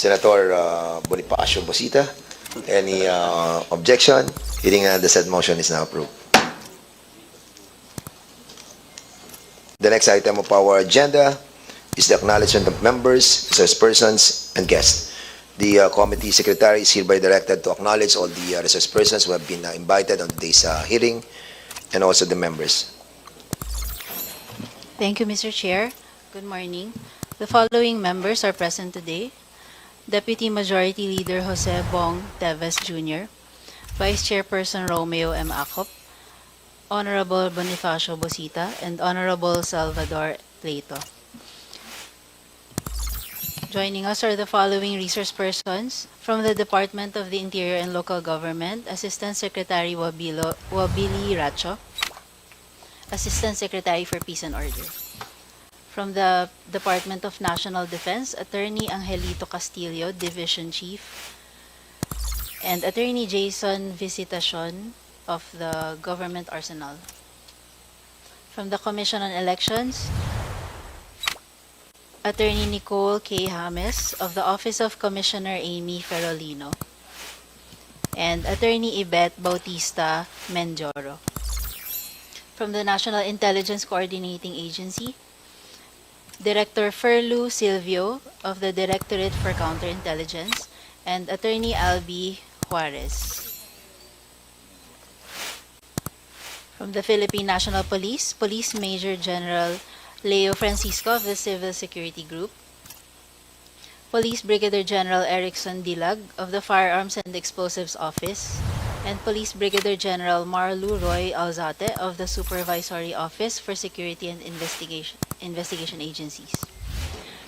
Senator Bonifacio Bosita. Any objection? Hearing the said motion is now approved. The next item of our agenda is the acknowledgement of members, resource persons, and guests. The committee secretary is hereby directed to acknowledge all the resource persons who have been invited on today's hearing, and also the members. Thank you, Mr. Chair. Good morning. The following members are present today: Deputy Majority Leader Jose Bong Teves Jr., Vice Chairperson Romeo M. Acop, Honorable Bonifacio Bosita, and Honorable Salvador Pleito. Joining us are the following resource persons: from the Department of the Interior and Local Government, Assistant Secretary Wabili Racho, Assistant Secretary for Peace and Order. From the Department of National Defense, Attorney Angelito Castillo, Division Chief, and Attorney Jason Visitacion of the Government Arsenal. From the Commission on Elections, Attorney Nicole K. James of the Office of Commissioner Amy Ferolino, and Attorney Yvette Bautista Menjoro. From the National Intelligence Coordinating Agency, Director Ferlu Silvio of the Directorate for Counterintelligence, and Attorney Albi Juarez. From the Philippine National Police, Police Major General Leo Francisco of the Civil Security Group, Police Brigadier General Erickson Dilag of the Firearms and Explosives Office, and Police Brigadier General Marlu Roy Alzate of the Supervisory Office for Security and Investigation Agencies.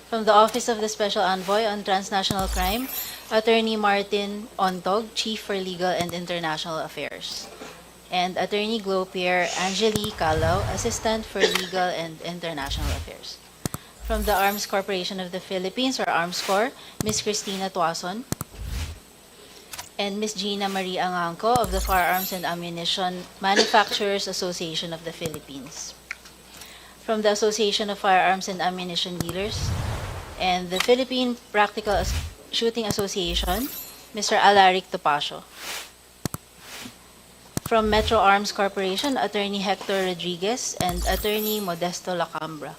From the Office of the Special Envoy on Transnational Crime, Attorney Martin Ontog, Chief for Legal and International Affairs, and Attorney Glopier Angeli Calao, Assistant for Legal and International Affairs. From the Arms Corporation of the Philippines, or Arms Corps, Ms. Cristina Tuason, and Ms. Gina Marie Angangco of the Firearms and Ammunition Manufacturers Association of the Philippines. From the Association of Firearms and Ammunition Dealers and the Philippine Practical Shooting Association, Mr. Alaric Topacio. From Metro Arms Corporation, Attorney Hector Rodriguez and Attorney Modesto Lacambra.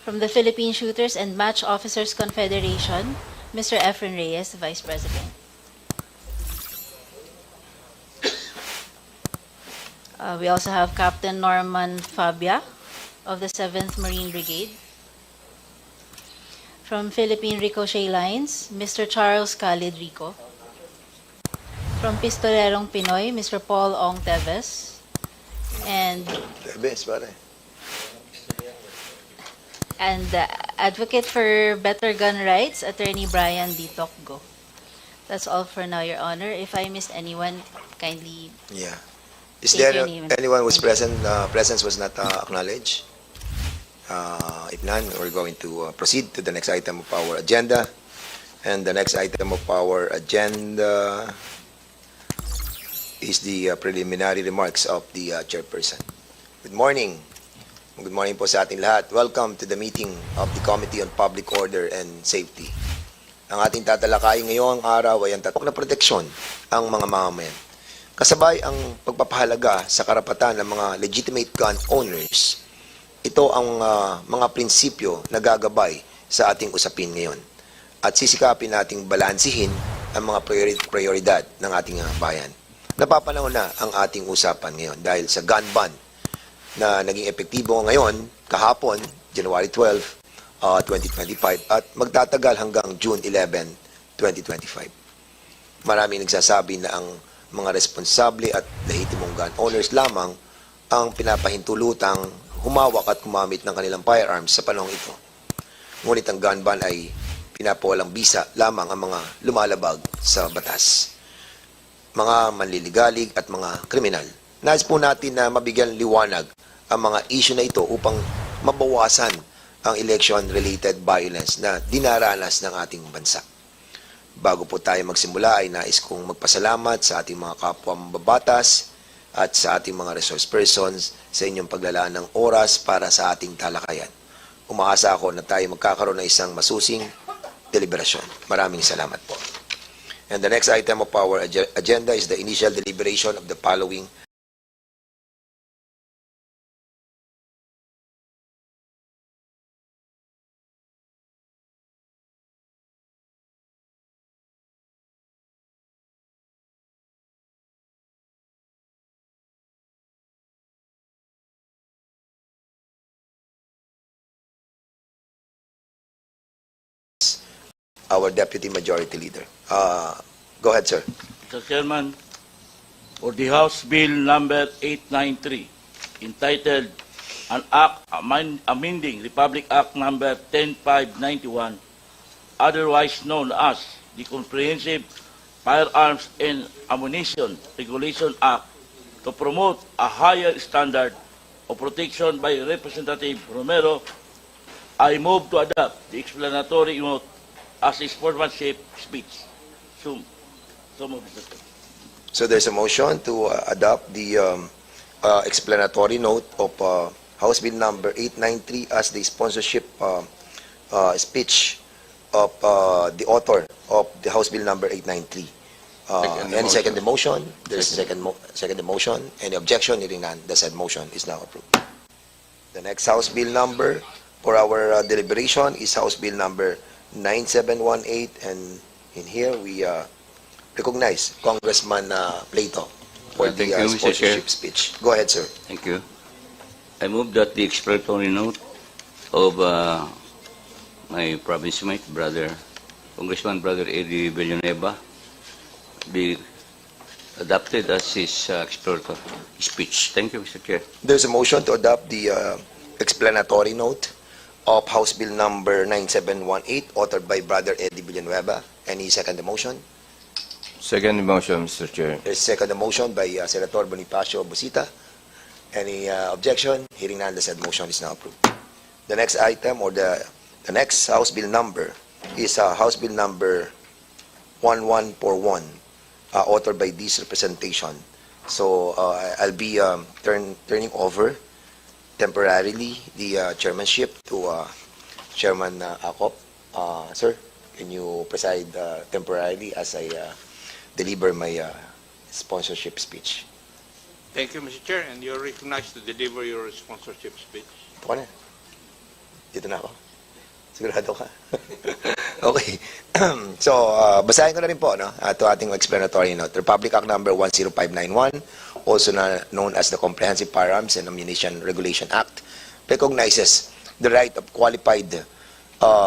From the Philippine Shooters and Match Officers Confederation, Mr. Efren Reyes, Vice President. We also have Captain Norman Fabia of the 7th Marine Brigade. From Philippine Ricochet Lines, Mr. Charles Khalid Rico. From Pistolerong Pinoy, Mr. Paul Ong Teves. And Advocate for Better Gun Rights, Attorney Brian D. Tokgo. That's all for now, Your Honor. If I missed anyone, kindly. Yeah. Is there anyone whose presence was not acknowledged? If none, we're going to proceed to the next item of our agenda. And the next item of our agenda is the preliminary remarks of the chairperson. Good morning. Good morning po sa ating lahat. Welcome to the meeting of the Committee on Public Order and Safety. Ang ating tatalakayin ngayong araw ay ang tatak na proteksyon ang mga mamamayan. Kasabay ang pagpapahalaga sa karapatan ng mga legitimate gun owners. Ito ang mga prinsipyo na gagabay sa ating usapin ngayon. At sisikapin nating balansihin ang mga prioridad ng ating bayan. Napapanahon na ang ating usapan ngayon dahil sa gun ban na naging epektibo ngayon, kahapon, January 12, 2025, at magtatagal hanggang June 11, 2025. Maraming nagsasabi na ang mga responsable at lehitimong gun owners lamang ang pinapahintulutang humawak at gumamit ng kanilang firearms sa panahong ito. Ngunit ang gun ban ay pinapawalang bisa lamang ang mga lumalabag sa batas, mga manliligalig at mga kriminal. Nais po natin na mabigyan liwanag ang mga issue na ito upang mabawasan ang election-related violence na dinaranas ng ating bansa. Bago po tayo magsimula ay nais kong magpasalamat sa ating mga kapwa mambabatas at sa ating mga resource persons sa inyong paglalaan ng oras para sa ating talakayan. umaasa ako na tayo magkakaroon ng isang masusing deliberasyon. Maraming salamat po. And the next item of our agenda is the initial deliberation of the following our Deputy Majority Leader. Go ahead, sir. Mr. Chairman, for the House Bill number 893, entitled An Act Amending Republic Act number 10591, otherwise known as the Comprehensive Firearms and Ammunition Regulation Act, to promote a higher standard of protection by Representative Romero, I move to adopt the explanatory note as a sportsmanship speech. So move, Mr. Chairman. So there's a motion to adopt the explanatory note of House Bill number 893 as the sponsorship speech of the author of the House Bill number 893. Any second the motion? There's a second the motion. Any objection? Hearing none, the said motion is now approved. The next House Bill number for our deliberation is House Bill number 9718, and in here we recognize Congressman Plato for Thank the you, Mr. Chair. sponsorship speech. Go ahead, sir. Thank you. I move that the explanatory note of my province mate, Congressman Brother Eddie Villanueva, be adopted as his explanatory speech. Thank you, Mr. Chair. There's a motion to adopt the explanatory note of House Bill number 9718, authored by Brother Eddie Villanueva. Any second the motion? Second motion, Mr. Chair. There's a second the motion by Senator Bonifacio Busita. Any objection? Hearing none, the said motion is now approved. The next item, or the next House Bill number, is House Bill number 1141, authored by this representation. So I'll be turning over temporarily the chairmanship to Chairman Acop. Sir, can you preside temporarily as I deliver my sponsorship speech? Thank you, Mr. Chair, and you're recognized to deliver your sponsorship speech. Ito ka na. Dito na ako. Sigurado ka. Okay. So, basahin ko na rin po, no? Ito ating explanatory note. Republic Act number 10591, also known as the Comprehensive Firearms and Ammunition Regulation Act, recognizes the right of qualified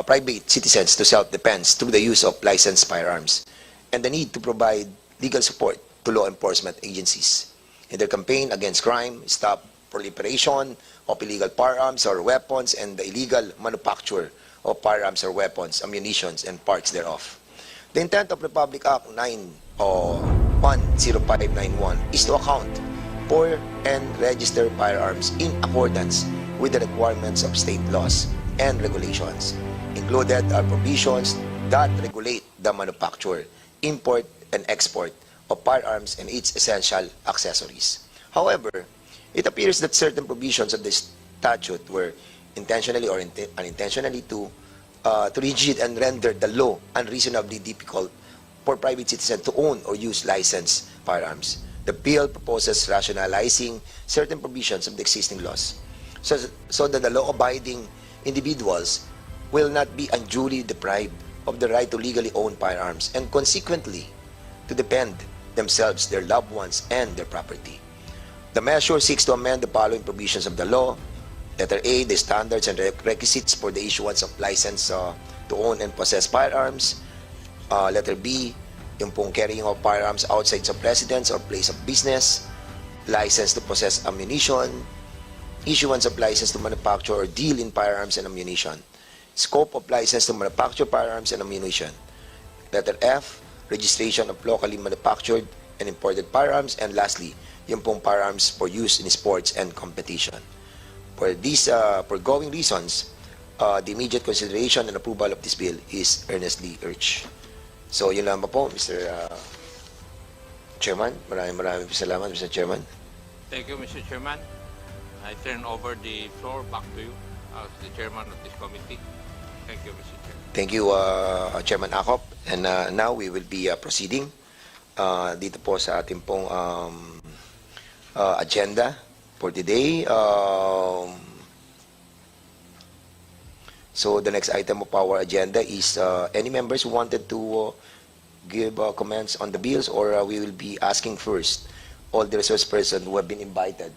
private citizens to self-defense through the use of licensed firearms, and the need to provide legal support to law enforcement agencies in their campaign against crime, stop proliferation of illegal firearms or weapons, and the illegal manufacture of firearms or weapons, ammunitions, and parts thereof. The intent of Republic Act 10591 is to account for and register firearms in accordance with the requirements of state laws and regulations. Included are provisions that regulate the manufacture, import, and export of firearms and its essential accessories. However, it appears that certain provisions of the statute were intentionally or unintentionally too rigid and rendered the law unreasonably difficult for private citizens to own or use licensed firearms. The bill proposes rationalizing certain provisions of the existing laws so that the law-abiding individuals will not be unduly deprived of the right to legally own firearms and consequently to defend themselves, their loved ones, and their property. The measure seeks to amend the following provisions of the law. Letter A, the standards and requisites for the issuance of license to own and possess firearms. Letter B, yung pong carrying of firearms outside of residence or place of business. License to possess ammunition. Issuance of license to manufacture or deal in firearms and ammunition. Scope of license to manufacture firearms and ammunition. Letter F, registration of locally manufactured and imported firearms. And lastly, yung pong firearms for use in sports and competition. For these foregoing reasons, the immediate consideration and approval of this bill is earnestly urged. So, yun lang po, Mr. Chairman. Maraming salamat, Mr. Chairman. Thank you, Mr. Chairman. I turn over the floor back to you, as the chairman of this committee. Thank you, Mr. Chair. Thank you, Chairman Acop. And now we will be proceeding dito po sa ating pong agenda for today. So the next item of our agenda is any members who wanted to give comments on the bills, or we will be asking first all the resource persons who have been invited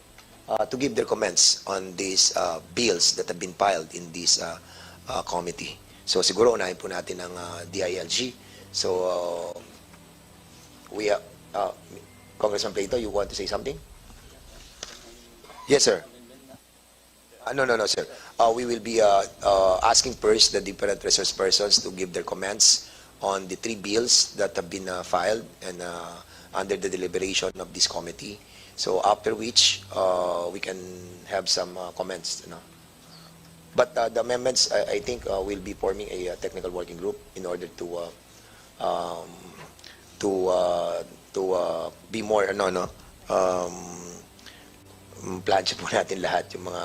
to give their comments on these bills that have been filed in this committee. So siguro unahin po natin ang DILG. So we Congressman Plato, you want to say something? Yes, sir. No, sir. We will be asking first the different resource persons to give their comments on the 3 bills that have been filed and under the deliberation of this committee. So after which we can have some comments. But the amendments, I think, will be forming a technical working group in order to be more plansya po natin lahat yung mga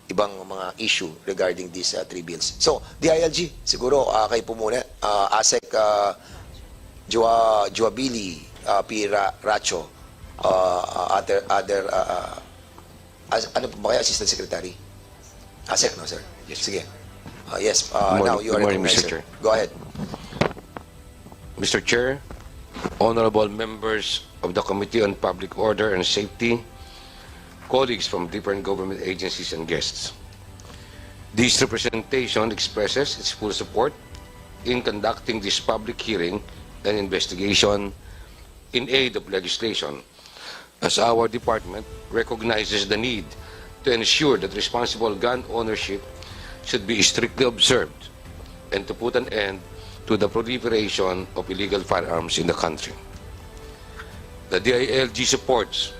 ibang mga issue regarding these 3 bills. So, DILG, siguro kayo po muna. ASEC Joabili P. Racho, other ano po ba kayo, Assistant Secretary? ASEC, no, sir? Yes. Sige. Yes, now you are Good morning, recognized, Mr. sir. Chair. Go ahead. Mr. Chair, honorable members of the Committee on Public Order and Safety, colleagues from different government agencies and guests. This representation expresses its full support in conducting this public hearing and investigation in aid of legislation, as our department recognizes the need to ensure that responsible gun ownership should be strictly observed and to put an end to the proliferation of illegal firearms in the country. The DILG supports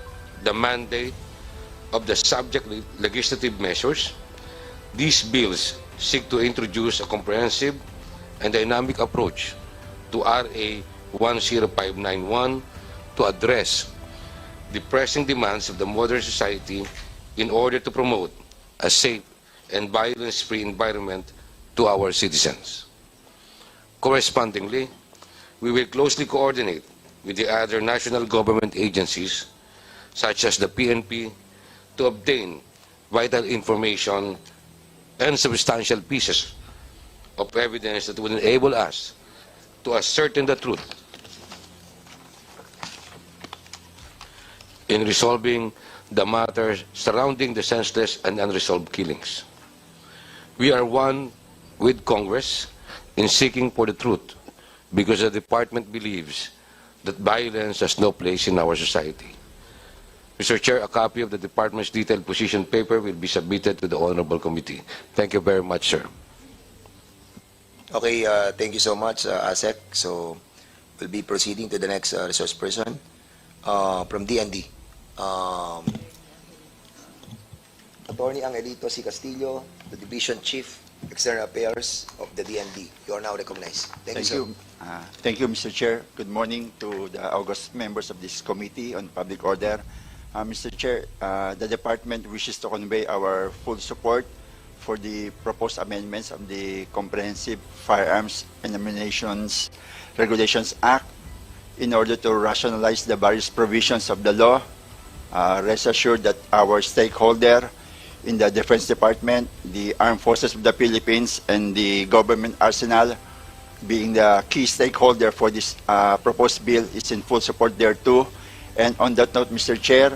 the mandate of the subject legislative measures. These bills seek to introduce a comprehensive and dynamic approach to RA 10591 to address the pressing demands of the modern society in order to promote a safe and violence-free environment to our citizens. Correspondingly, we will closely coordinate with the other national government agencies, such as the PNP, to obtain vital information and substantial pieces of evidence that will enable us to ascertain the truth in resolving the matters surrounding the senseless and unresolved killings. We are one with Congress in seeking for the truth because the department believes that violence has no place in our society. Mr. Chair, a copy of the department's detailed position paper will be submitted to the Honorable Committee. Thank you very much, sir. Okay, thank you so much, ASEC. So, we'll be proceeding to the next resource person from DND. Attorney Angelito C. Castillo, the Division Chief, External Affairs of the DND. You are now recognized. Thank you, sir. Thank you, Mr. Chair. Good morning to the august members of this Committee on Public Order. Mr. Chair, the Department wishes to convey our full support for the proposed amendments of the Comprehensive Firearms and Ammunition Regulations Act in order to rationalize the various provisions of the law. Rest assured that our stakeholder in the Defense Department, the Armed Forces of the Philippines, and the government arsenal, being the key stakeholder for this proposed bill, is in full support thereto. And on that note, Mr. Chair,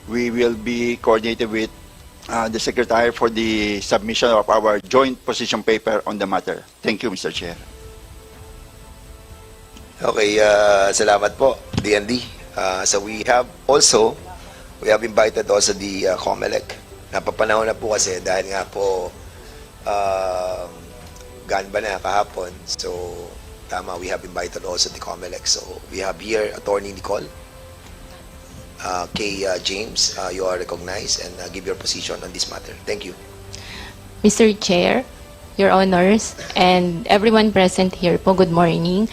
we will be coordinated with the Secretary for the submission of our joint position paper on the matter. Thank you, Mr. Chair. Okay, salamat po, DND. So we have invited also the COMELEC. Napapanahon na po kasi dahil nga po ganba na kahapon. So tama, we have invited also the COMELEC. So we have here Attorney Nicole. Kay James, you are recognized and give your position on this matter. Thank you. Mr. Chair, Your Honors, and everyone present here po, good morning.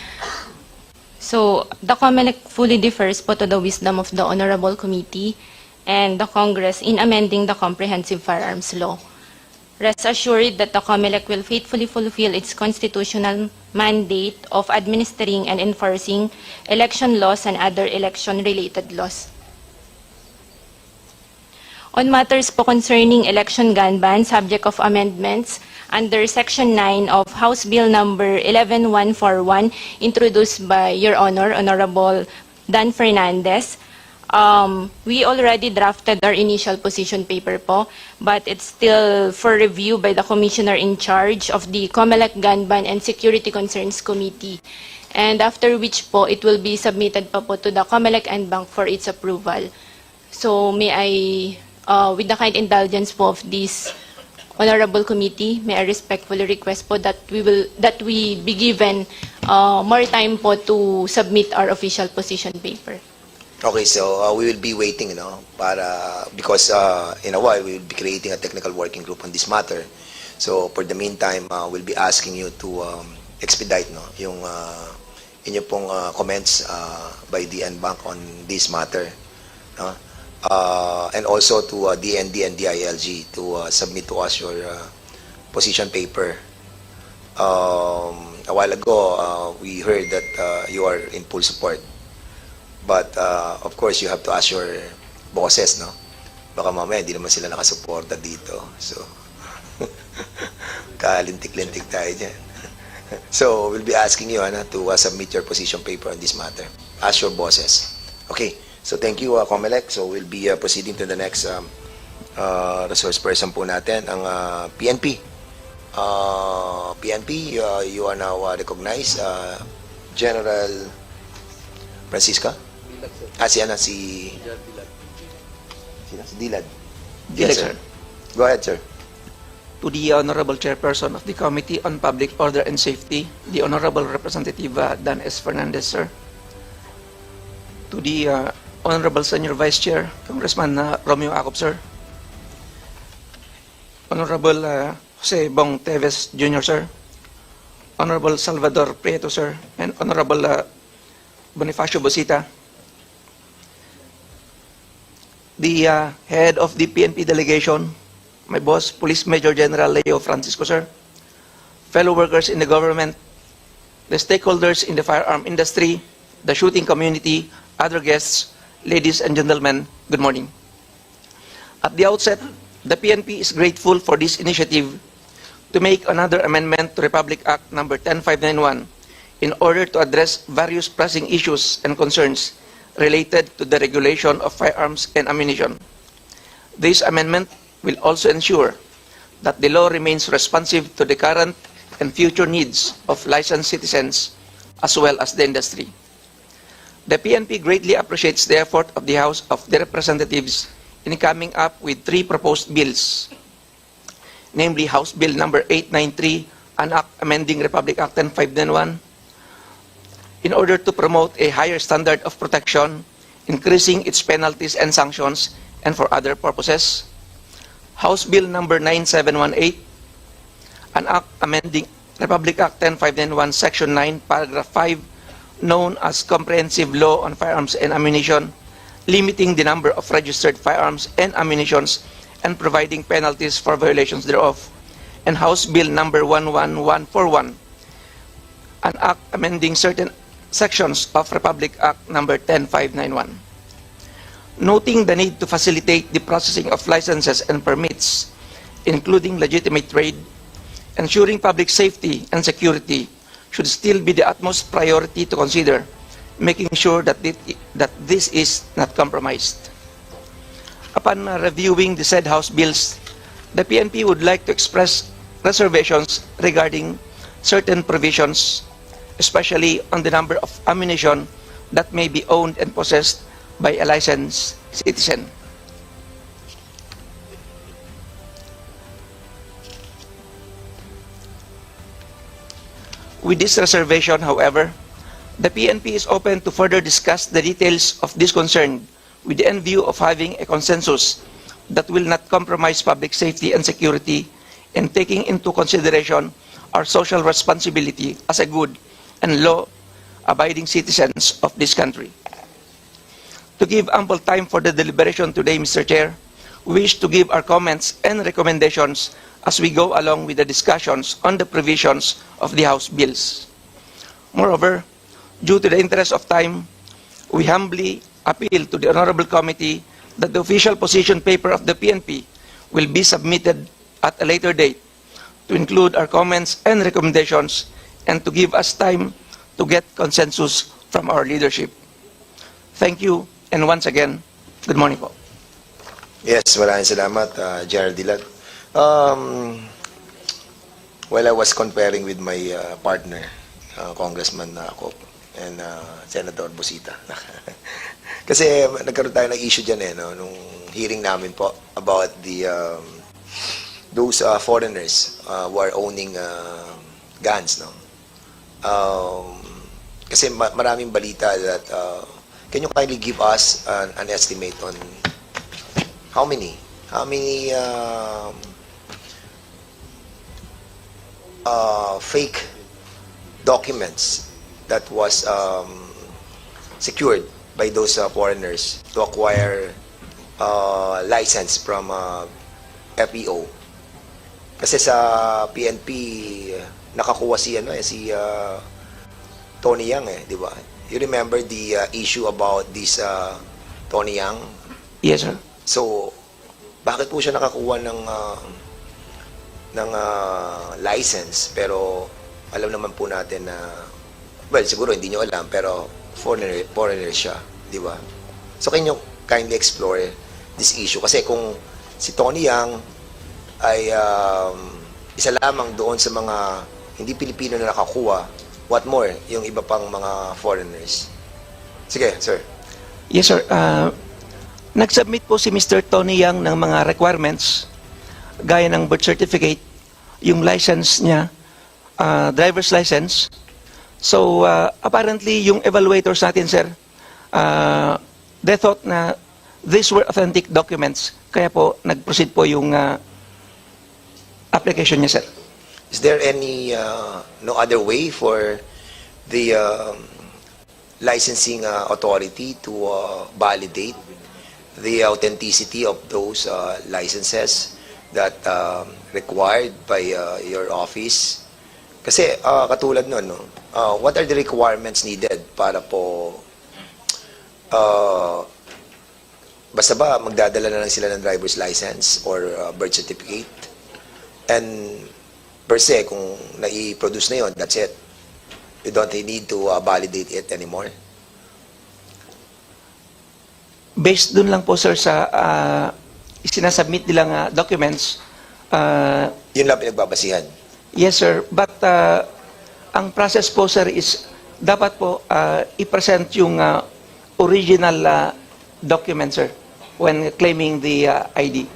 So, the COMELEC fully defers po to the wisdom of the Honorable Committee and the Congress in amending the Comprehensive Firearms Law. Rest assured that the COMELEC will faithfully fulfill its constitutional mandate of administering and enforcing election laws and other election-related laws. On matters po concerning election gun ban, subject of amendments under Section 9 of House Bill Number 11141, introduced by Your Honor, Honorable Dan Fernandez. We already drafted our initial position paper po, but it's still for review by the Commissioner in charge of the COMELEC Gun Ban and Security Concerns Committee. And after which po, it will be submitted pa po to the COMELEC and Bank for its approval. So may I, with the kind indulgence po of this Honorable Committee, may I respectfully request po that we be given more time po to submit our official position paper. Okay, so we will be waiting, because in a while we will be creating a technical working group on this matter. So for the meantime, we'll be asking you to expedite yung inyo pong comments by the NBank on this matter, no? And also to DND and DILG to submit to us your position paper. A while ago, we heard that you are in full support. But of course, you have to ask your bosses, no? Baka mamaya, hindi naman sila nakasuporta dito. So, kalintik-lintik tayo dyan. So, we'll be asking you to submit your position paper on this matter. Ask your bosses. Okay, so thank you, COMELEC. So, we'll be proceeding to the next resource person po natin, ang PNP. PNP, you are now recognized. General Francisca? Si Dilad. Yes, sir. Go ahead, sir. To the Honorable Chairperson of the Committee on Public Order and Safety, the Honorable Representative Dan S. Fernandez, sir. To the Honorable Senior Vice Chair, Congressman Romeo Acop, sir. Honorable Jose Bong Teves Jr., sir. Honorable Salvador Prieto, sir. And Honorable Bonifacio Bosita. The head of the PNP delegation, my boss, Police Major General Leo Francisco, sir. Fellow workers in the government, the stakeholders in the firearm industry, the shooting community, other guests, ladies and gentlemen, good morning. At the outset, the PNP is grateful for this initiative to make another amendment to Republic Act Number 10591 in order to address various pressing issues and concerns related to the regulation of firearms and ammunition. This amendment will also ensure that the law remains responsive to the current and future needs of licensed citizens as well as the industry. The PNP greatly appreciates the effort of the House of the Representatives in coming up with 3 proposed bills, namely House Bill Number 893, an act amending Republic Act 10591, in order to promote a higher standard of protection, increasing its penalties and sanctions, and for other purposes. House Bill Number 9718, an act amending Republic Act 10591, Section 9, Paragraph 5, known as Comprehensive Law on Firearms and Ammunition, limiting the number of registered firearms and ammunitions and providing penalties for violations thereof. And House Bill Number 11141, an act amending certain sections of Republic Act Number 10591. Noting the need to facilitate the processing of licenses and permits, including legitimate trade, ensuring public safety and security should still be the utmost priority to consider, making sure that this is not compromised. Upon reviewing the said House bills, the PNP would like to express reservations regarding certain provisions, especially on the number of ammunition that may be owned and possessed by a licensed citizen. With this reservation, however, the PNP is open to further discuss the details of this concern with the end view of having a consensus that will not compromise public safety and security and taking into consideration our social responsibility as a good and law-abiding citizens of this country. To To give ample time for the deliberation today, Mr. Chair, we wish to give our comments and recommendations as we go along with the discussions on the provisions of the House bills. Moreover, due to the interest of time, we humbly appeal to the Honorable Committee that the official position paper of the PNP will be submitted at a later date to include our comments and recommendations and to give us time to get consensus from our leadership. Thank you, and once again, good morning po. Yes, maraming salamat, General Dilag. Well, I was comparing with my partner, Congressman Acop and Senator Busita. Kasi nagkaroon tayo ng issue dyan no, nung hearing namin po about the those foreigners who are owning guns. No? Kasi maraming balita that, can you kindly give us an estimate on how many fake documents that was secured by those foreigners to acquire license from FEO. Kasi sa PNP nakakuha si Tony Yang di ba? You remember the issue about this Tony Yang? Yes, sir. So, bakit po siya nakakuha ng license pero alam naman po natin na well, siguro hindi nyo alam pero foreigner siya, di ba? So, can you kindly explore this issue? Kasi kung si Tony Yang ay isa lamang doon sa mga hindi Pilipino na nakakuha, what more yung iba pang mga foreigners? Sige, sir. Yes, sir. Nag-submit po si Mr. Tony Yang ng mga requirements gaya ng birth certificate, yung license niya, driver's license. So, apparently, yung evaluators natin, sir, they thought na these were authentic documents. Kaya po, nag-proceed po yung application niya, sir. Is there any no other way for the licensing authority to validate the authenticity of those licenses that required by your office? Kasi katulad nun, no? What are the requirements needed para po basta ba magdadala na lang sila ng driver's license or birth certificate? And per se, kung nai-produce na yun, that's it. You don't need to validate it anymore. Based dun lang po, sir, sa sinasubmit nilang documents. Yun lang pinagbabasihan. Yes, sir. But ang process po, sir, is dapat po i-present yung original document, sir, when claiming the ID.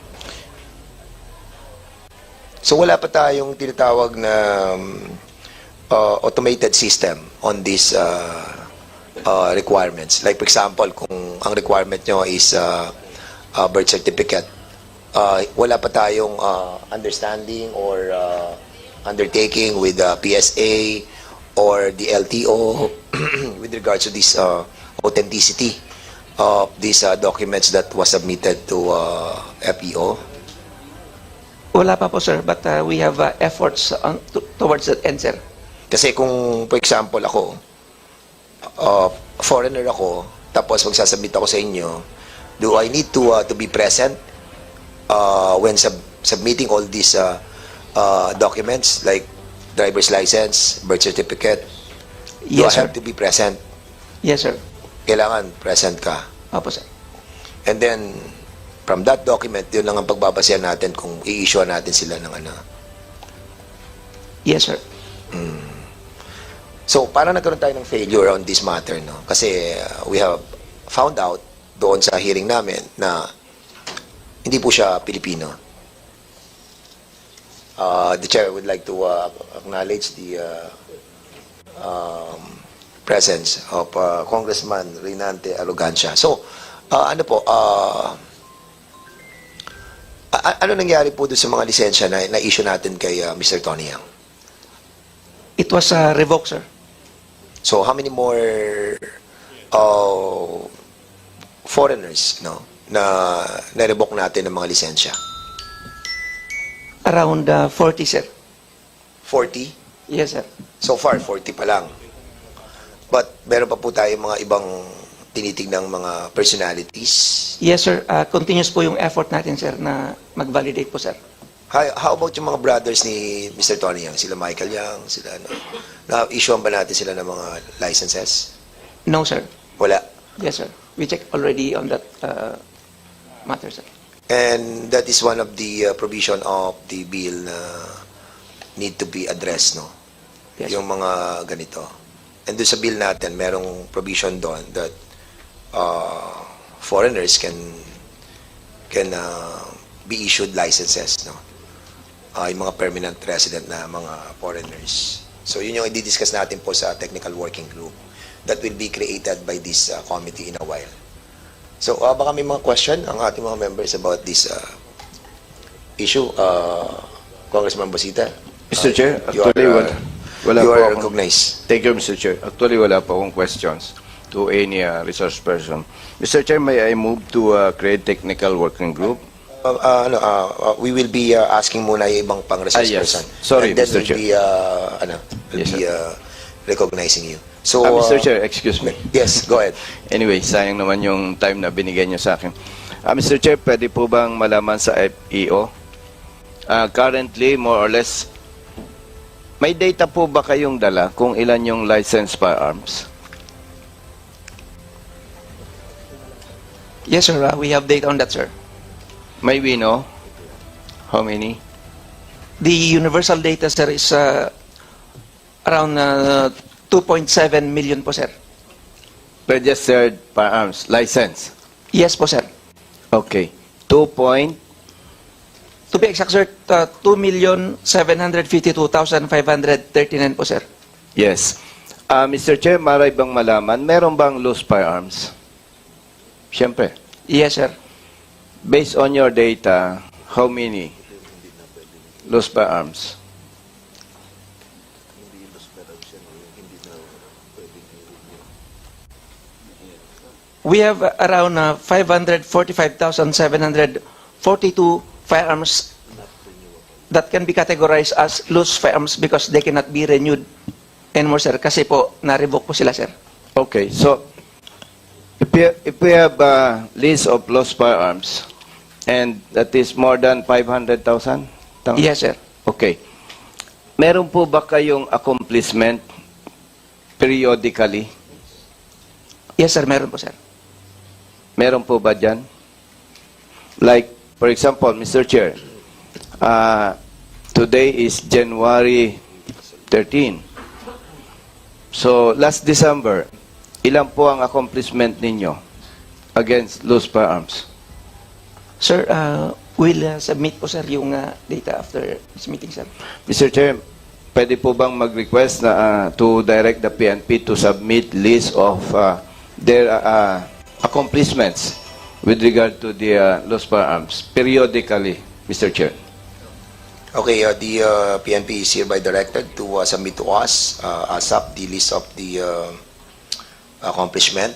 So wala pa tayong tinatawag na automated system on these requirements. Like for example, kung ang requirement nyo is birth certificate, wala pa tayong understanding or undertaking with the PSA or the LTO with regards to this authenticity of these documents that was submitted to FEO. Wala pa po, sir, but we have efforts towards that end, sir. Kasi kung, for example, ako, foreigner ako, tapos magsasubmit ako sa inyo, do I need to be present when submitting all these documents like driver's license, birth certificate? Do Yes, I have sir. to be present? Yes, sir. Kailangan present ka. Opo, sir. And then, from that document, yun lang ang pagbabasihan natin kung i-issue natin sila ng ano. Yes, sir. So, parang nagkaroon tayo ng failure on this matter, no? Kasi we have found out doon sa hearing namin na hindi po siya Pilipino. The chair would like to acknowledge the presence of Congressman Reynante Arrogancia. So, ano po, ano nangyari po doon sa mga lisensya na issue natin kay Mr. Tony Yang? It was revoked, sir. So how many more foreigners, no, na na-revoke natin ng mga lisensya? Around 40, sir. 40? Yes, sir. So far, 40 pa lang. But meron pa po tayo mga ibang tinitignang mga personalities. Yes, sir. Continuous po yung effort natin, sir, na mag-validate po, sir. How about yung mga brothers ni Mr. Tony Yang? Sila Michael Yang, sila ano? Na-issuean ba natin sila ng mga licenses? No, sir. Wala. Yes, sir. We checked already on that matter, sir. And that is one of the provision of the bill na need to be addressed, no? Yes, Yung mga ganito. And doon sa bill natin, merong provision doon that foreigners can be issued licenses, no? Yung mga permanent resident na mga foreigners. So yun yung i-discuss natin po sa technical working group that will be created by this committee in a while. So baka may mga question ang ating mga members about this issue. Congressman Bosita. Mr. Chair, you actually, wala you po are akong- recognized. Thank you, Mr. Chair. Actually, wala po akong questions to any resource person. Mr. Chair, may I move to create technical working group? We will be asking muna yung ibang pang resource yes. person. Sorry, and then Mr. we'll Chair. be, Yes, recognizing you. So, Mr. Chair, excuse me. Yes, go ahead. Anyway, sayang naman yung time na binigay niyo sa akin. Mr. Chair, pwede po bang malaman sa FEO? Currently, more or less, may data po ba kayong dala kung ilan yung licensed firearms? Yes, sir. We have data on that, sir. May we know how many? The universal data, sir, is around 2.7 million po, sir. Registered firearms, license. Yes po, sir. Okay. 2 point, To be exact, sir, 2,752,539 po, sir. yes. Mr. Chair, maray bang malaman, meron bang loose firearms? Siyempre. Yes, sir. Based on your data, how many loose firearms? We have around 545,742 firearms that can be categorized as loose firearms because they cannot be renewed anymore, sir. Kasi po, na-revoke po sila, sir. Okay, so if we have a list of lost firearms and that is more than 500,000? Yes, sir. Okay. Meron po ba kayong accomplishment periodically? Yes, sir. Meron po, sir. Meron po ba dyan? Like, for example, Mr. Chair, today is January 13. So, last December, ilan po ang accomplishment ninyo against loose firearms? Sir, we'll submit po, sir, yung data after this meeting, sir. Mr. Chair, pwede po bang mag-request na to direct the PNP to submit list of their accomplishments with regard to the lost firearms periodically, Mr. Chair? Okay, the PNP is hereby directed to submit to us ASAP the list of the accomplishment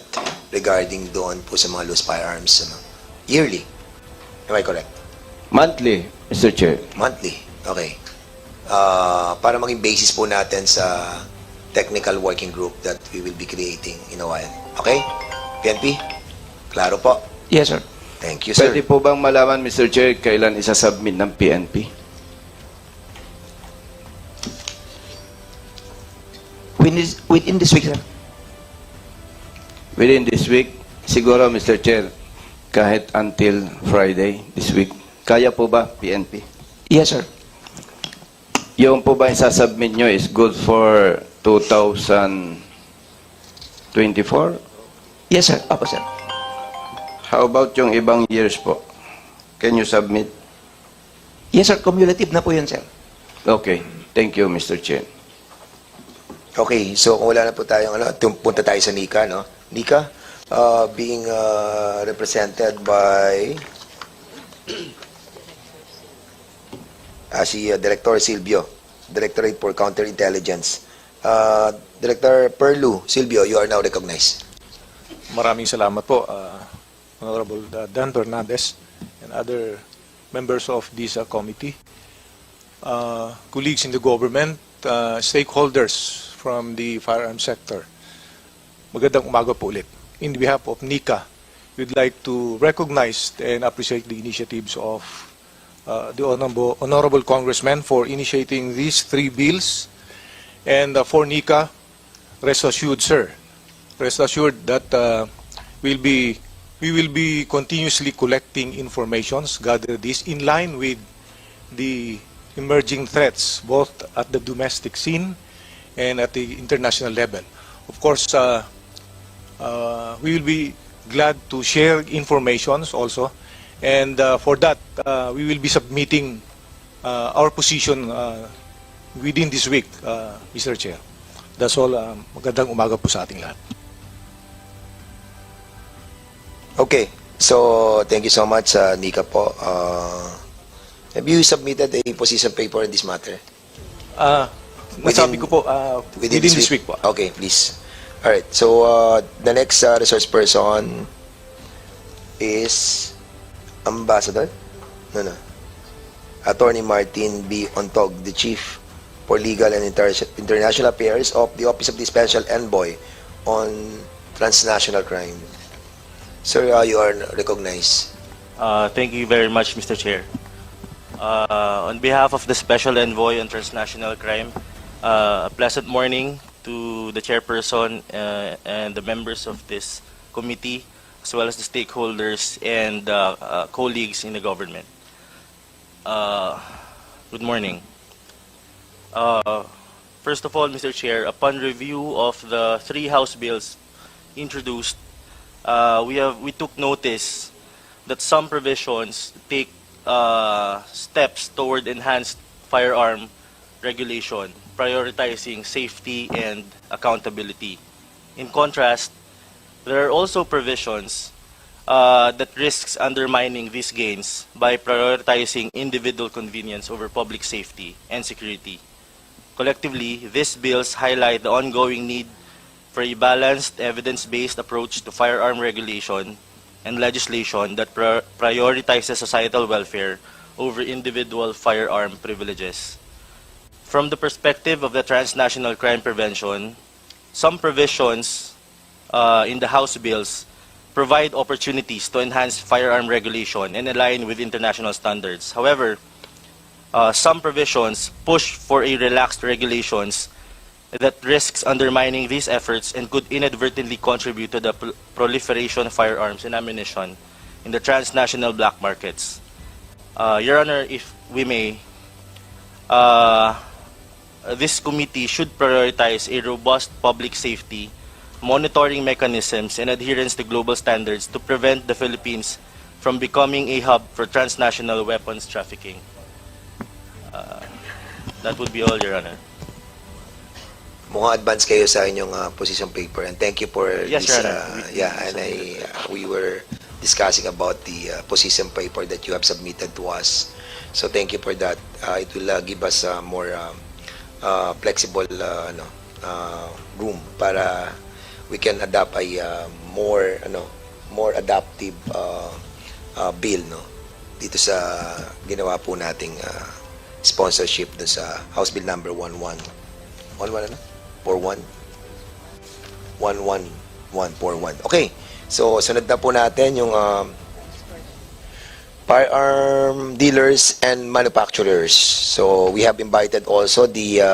regarding doon po sa mga loose firearms yearly. Am I correct? Monthly, Mr. Chair. Monthly. Okay. Para maging basis po natin sa technical working group that we will be creating in a while. Okay? PNP? Klaro po. Yes, sir. Thank you, sir. Pwede po bang malaman, Mr. Chair, kailan isasubmit ng PNP? Within this week, sir. Within this week, siguro, Mr. Chair, kahit until Friday this week. Kaya po ba, PNP? Yes, sir. Yung po ba isasubmit nyo is good for 2024? Yes, sir. Opo, sir. How about yung ibang years po? Can you submit? Yes, sir. Cumulative na po yun, sir. Okay. Thank you, Mr. Chair. Okay, so kung wala na po tayong punta tayo sa Nika, no? Nika, being represented by si Director Silvio, Directorate for Counterintelligence. Director Perlu, Silvio, you are now recognized. Maraming salamat po. Honorable Dan Bernades, and other members of this committee, colleagues in the government, stakeholders from the firearm sector. Magandang umaga po ulit. In behalf of NICA, we'd like to recognize and appreciate the initiatives of the Honorable Congressman for initiating these 3 bills. And for NICA, rest assured, sir, rest assured that we will be continuously collecting informations, gather this in line with the emerging threats, both at the domestic scene and at the international level. Of course, we will be glad to share informations also, and for that, we will be submitting our position within this week, Mr. Chair. That's all. Magandang umaga po sa ating lahat. Okay, so thank you so much, Nika po. Have you submitted a position paper in this matter? Nasabi ko po, within this week po. Okay, please. All right, so the next resource person is Ambassador? No. Attorney Martin B. Ontog, the Chief for Legal and International Affairs of the Office of the Special Envoy on Transnational Crime. Sir, you are recognized. Thank you very much, Mr. Chair. On behalf of the Special Envoy on Transnational Crime, a pleasant morning to the chairperson and the members of this committee, as well as the stakeholders and colleagues in the government. Good morning. First of all, Mr. Chair, upon review of the 3 House bills introduced, we took notice that some provisions take steps toward enhanced firearm regulation, prioritizing safety and accountability. In contrast, there are also provisions that risks undermining these gains by prioritizing individual convenience over public safety and security. Collectively, these bills highlight the ongoing need for a balanced, evidence-based approach to firearm regulation and legislation that prioritizes societal welfare over individual firearm privileges. From the perspective of the transnational crime prevention, some provisions in the House bills provide opportunities to enhance firearm regulation and align with international standards. However, some provisions push for a relaxed regulations that risks undermining these efforts and could inadvertently contribute to the proliferation of firearms and ammunition in the transnational black markets. Your Honor, if we may, this committee should prioritize a robust public safety, monitoring mechanisms, and adherence to global standards to prevent the Philippines from becoming a hub for transnational weapons trafficking. That would be all, Your Honor. Mukhang advance kayo sa inyong position paper, and thank you for Yes, this. Your Honor. And we were discussing about the position paper that you have submitted to us. So thank you for that. It will give us more flexible room para we can adopt a more adaptive bill dito sa ginawa po nating sponsorship dun sa House Bill number 1141 11141. Okay, so sunod na po natin yung firearm dealers and manufacturers. So we have invited also the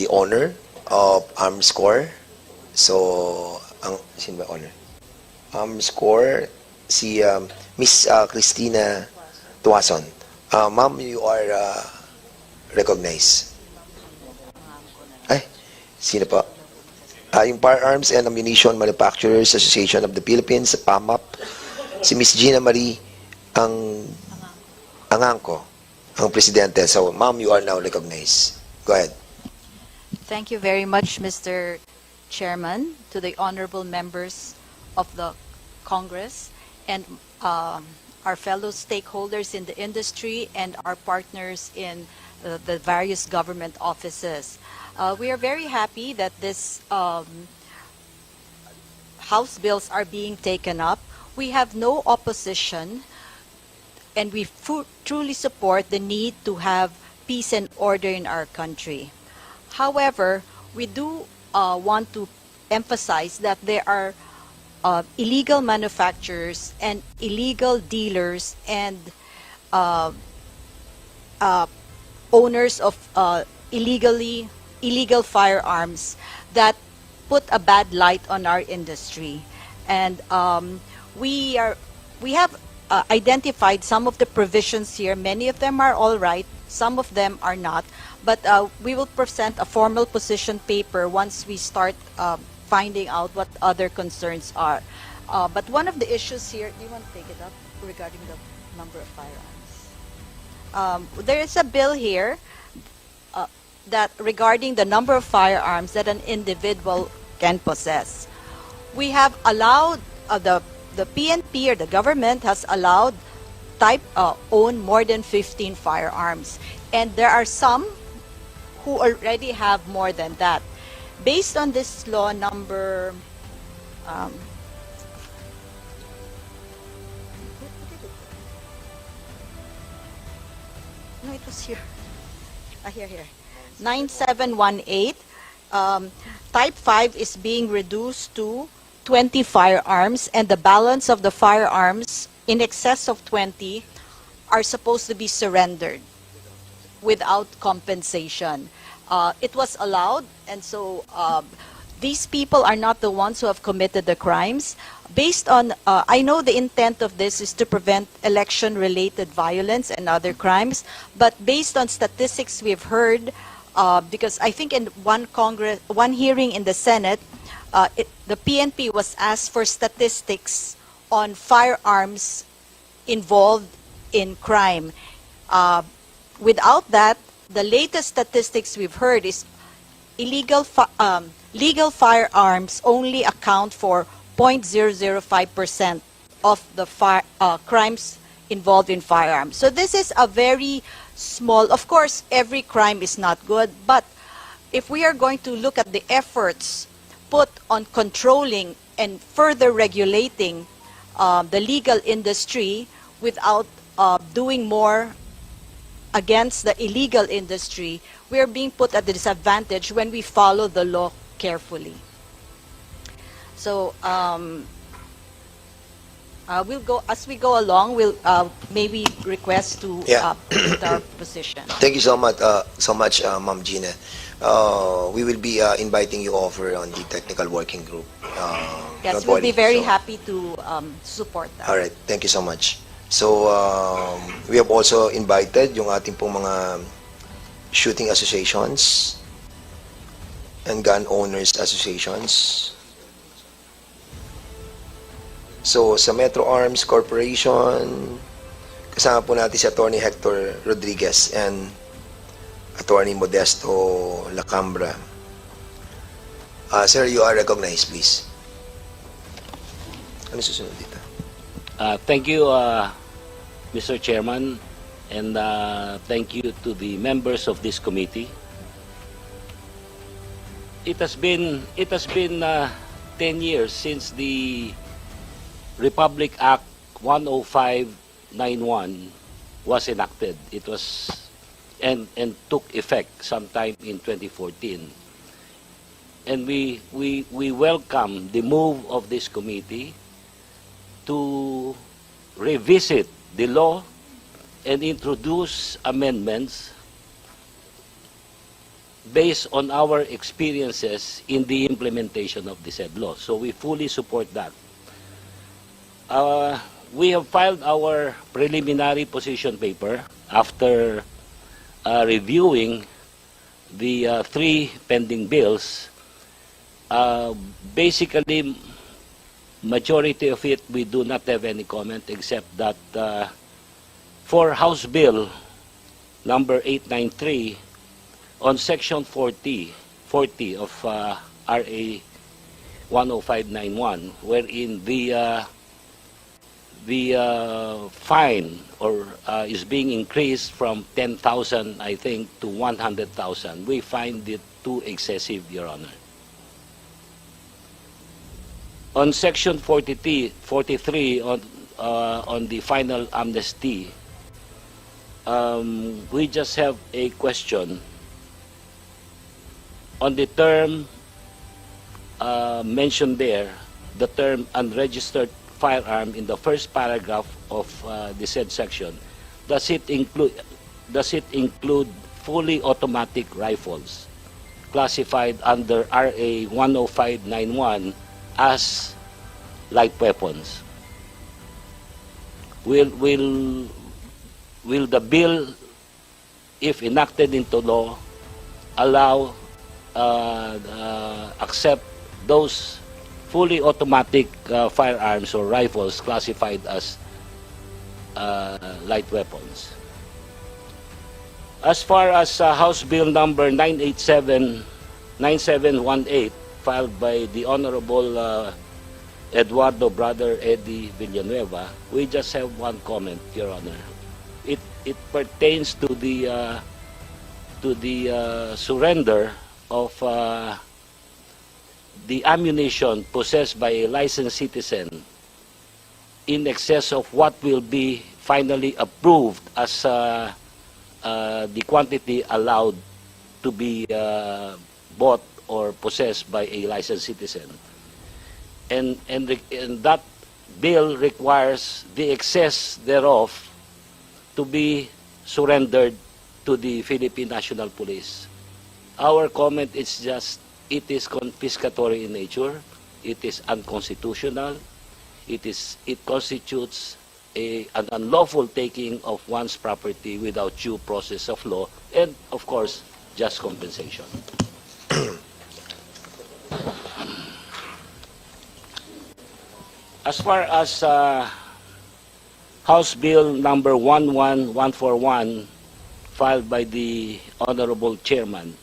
owner of Armscore. So sino ba owner? Armscore, si Miss Christina Tuason. Ma'am, you are recognized. Ay, sino pa? Yung Firearms and Ammunition Manufacturers Association of the Philippines, PAMAP, si Miss Gina Marie Angangco, ang presidente. So, ma'am, you are now recognized. Go ahead. Thank you very much, Mr. Chairman, to the honorable members of the Congress and our fellow stakeholders in the industry and our partners in the various government offices. We are very happy that this House bills are being taken up. we have no opposition, and we truly support the need to have peace and order in our country. However, we do want to emphasize that there are illegal manufacturers and illegal dealers and owners of illegal firearms that put a bad light on our industry. And we have identified some of the provisions here. Many of them are all right, some of them are not. But we will present a formal position paper once we start finding out what other concerns are. But one of the issues here, do you want to take it up regarding the number of firearms? There is a bill here that regarding the number of firearms that an individual can possess. We have allowed, the PNP or the government has allowed own more than 15 firearms. And there are some who already have more than that. Based on this law number, no, it was here. Here. 9718. Type 5 is being reduced to 20 firearms, and the balance of the firearms in excess of 20 are supposed to be surrendered without compensation. It was allowed, and so these people are not the ones who have committed the crimes. Based on, I know the intent of this is to prevent election-related violence and other crimes, but based on statistics we've heard, because I think in one hearing in the Senate, the PNP was asked for statistics on firearms involved in crime. Without that, the latest statistics we've heard is legal firearms only account for 0.005% of the crimes involved in firearms. So this is a very small, of course, every crime is not good, but if we are going to look at the efforts put on controlling and further regulating the legal industry without doing more against the illegal industry, we are being put at a disadvantage when we follow the law carefully. So we'll go, as we go along, we'll maybe request to put our position. Thank you so much, Ma'am Gina. We will be inviting you over on the technical working group. Yes, we'll be very happy to support that. All right, thank you so much. So, we have also invited yung ating pong mga shooting associations and gun owners associations. So, sa Metro Arms Corporation, kasama po natin si Attorney Hector Rodriguez and Attorney Modesto Lacambra. Sir, you are recognized, please. Ano susunod dito? Thank you, Mr. Chairman, and thank you to the members of this committee. It has been 10 years since the Republic Act 10591 was enacted. It was and took effect sometime in 2014. And we welcome the move of this committee to revisit the law and introduce amendments based on our experiences in the implementation of the said law. So we fully support that. We have filed our preliminary position paper after reviewing the 3 pending bills. Basically, majority of it, we do not have any comment except that for House Bill number 893 on Section 40 of RA 10591, wherein the fine is being increased from 10,000, I think, to 100,000. We find it too excessive, Your Honor. On Section 43 on the final amnesty, we just have a question on the term mentioned there, the term unregistered firearm in the first paragraph of the said section. Does it include fully automatic rifles classified under RA 10591 as light weapons? Will the bill, if enacted into law, allow accept those fully automatic firearms or rifles classified as light weapons? As far as House Bill number 9718 filed by the Honorable Eduardo Brother Eddie Villanueva, we just have one comment, Your Honor. It pertains to the surrender of the ammunition possessed by a licensed citizen in excess of what will be finally approved as the quantity allowed to be bought or possessed by a licensed citizen. And that bill requires the excess thereof to be surrendered to the Philippine National Police. Our comment is just, it is confiscatory in nature, it is unconstitutional, it constitutes an unlawful taking of one's property without due process of law, and of course, just compensation. As far as House Bill number 11141 filed by the Honorable Chairman,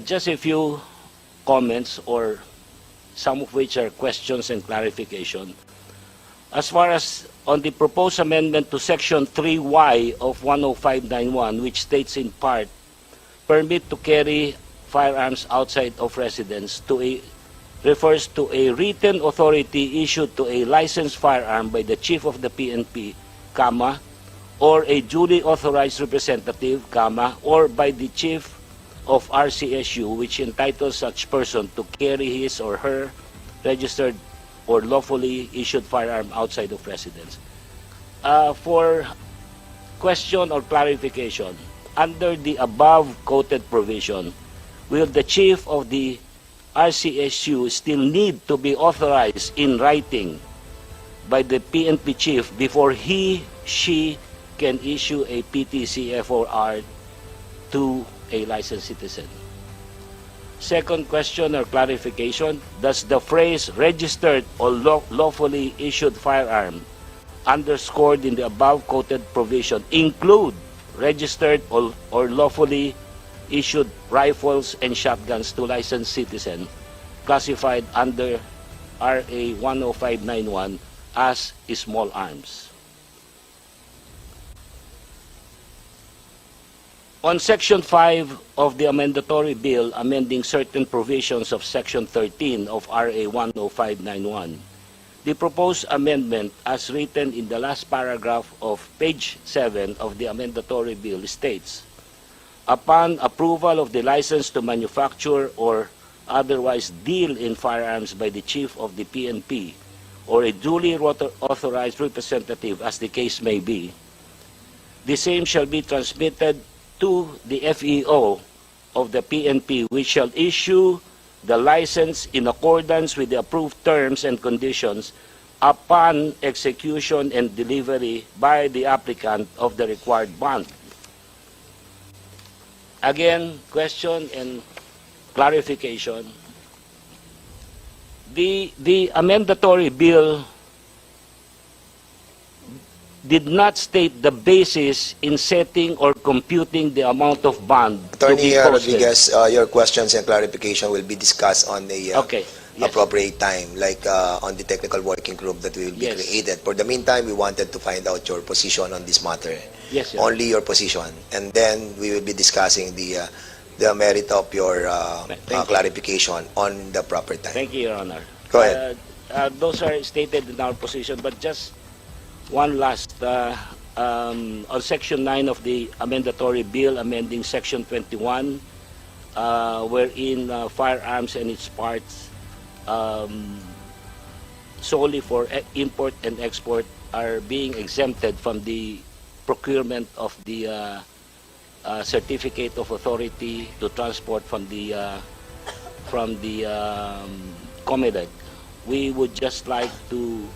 just a few comments, or some of which are questions and clarification. As far as on the proposed amendment to Section 3Y of 10591, which states in part, permit to carry firearms outside of residence, refers to a written authority issued to a licensed firearm by the Chief of the PNP, or a duly authorized representative, or by the Chief of RCSU, which entitles such person to carry his or her registered or lawfully issued firearm outside of residence. For question or clarification, under the above quoted provision, will the Chief of the RCSU still need to be authorized in writing by the PNP Chief before she can issue a PTCFOR to a licensed citizen? Second question or clarification, does the phrase registered or lawfully issued firearm underscored in the above quoted provision include registered or lawfully issued rifles and shotguns to licensed citizens classified under RA 10591 as small arms? On Section 5 of the amendatory bill amending certain provisions of Section 13 of RA 10591, the proposed amendment as written in the last paragraph of page 7 of the amendatory bill states, upon approval of the license to manufacture or otherwise deal in firearms by the Chief of the PNP or a duly authorized representative as the case may be, the same shall be transmitted to the FEO of the PNP, which shall issue the license in accordance with the approved terms and conditions upon execution and delivery by the applicant of the required bond. Again, question and clarification. The amendatory bill did not state the basis in setting or computing the amount of bond to be Attorney posted. Rodriguez, your questions and clarification will be discussed on the Okay. Yes. appropriate time, like on the technical working group that will be Yes. created. For the meantime, we wanted to find out your position on this matter. Yes, sir. Only your position. And then we will be discussing the the merit of your Thank you. clarification on the proper time. Thank you, Your Honor. Go ahead. Those are stated in our position, but just one last. On Section 9 of the amendatory bill amending Section 21, wherein firearms and its parts solely for import and export are being exempted from the procurement of the certificate of authority to transport from the COMEDEC. We would just like to